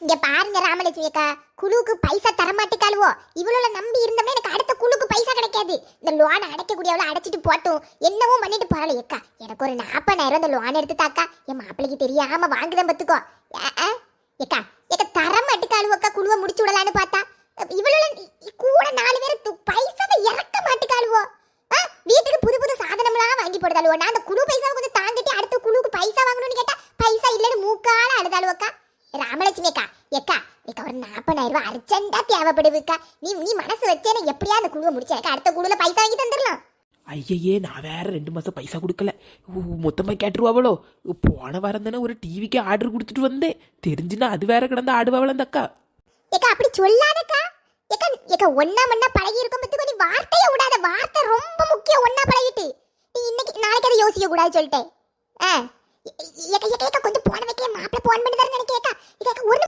இங்க பாருங்க ராமலட்சுமி அக்கா, குழுவுக்கு பைசா தரமாட்டிக்காளுவோ. இவ்வளவு நம்பி இருந்தோம்னா எனக்கு அடுத்த குழுக்கு பைசா கிடைக்காது. இந்த லோன் அடைக்கக்கூடியவள அடைச்சிட்டு போட்டும், என்னவும் பண்ணிட்டு போறாள். ஏக்கா எனக்கு ஒரு 40,000 இந்த லோன் எடுத்து தாக்கா, என் மாப்பிள்ளைக்கு தெரியாம வாங்குதான் பத்துக்கோ. ஏக்கா ஏக்கா தரமாட்டிக்காளுவோக்கா, குழுவை முடிச்சு விடலான்னு பார்த்தா இவ்வளவு கூட 4 பேர் பைசாவை இறக்க மாட்டிக்காளுவோ. வீட்டுக்கு புது புது சாதனம்லாம் வாங்கி போடுதாளுவோ. நான் அந்த குழு பைசாவை கொஞ்சம் தாங்கிட்டு அடுத்த குழுவுக்கு பைசா வாங்கணும்னு கேட்டா பைசா இல்லைன்னு மூக்கால அழுதாளுவோக்கா. ராமலட்சுமி அக்கா, ஏக்கா ஏக்கா ஒரு 40,000 அர்ஜென்ட்டா தேவைப்படுதுக்கா. நீ மனசு வச்சேன்னா எப்படியா அந்த குழுவை முடிச்சேக்கா, அடுத்த குழுல பைசா வாங்கி தந்துடலாம். ஐயையே, நான் வேற 2 மாசம் பைசா கொடுக்கல. மொத்தமாக கேட்டுருவாவளோ. போன வாரம் தானே ஒரு டிவிக்கு ஆர்டர் கொடுத்துட்டு வந்தேன். தெரிஞ்சுன்னா அது வேற கிடந்து ஆடுவாவள அந்த அக்கா. ஏக்கா அப்படி சொல்லாதக்கா. ஏக்கா ஏக்கா ஒன்னா மண்ணா பழகி இருக்கும் பத்துக்கு நீ வார்த்தையை விடாத. வார்த்தை ரொம்ப முக்கியம். ஒன்னா பழகிட்டு நீ இன்னைக்கு நாளைக்கு அதை யோசிக்க கூடாது சொல்லிட்டேன். ஏக்கா ஏக்கா கொஞ்சம் போன வைக்க மாப்பிள்ள போன் பண்ணி தரேன் நினைக்கேக்கா. ஏக்கா ஒரு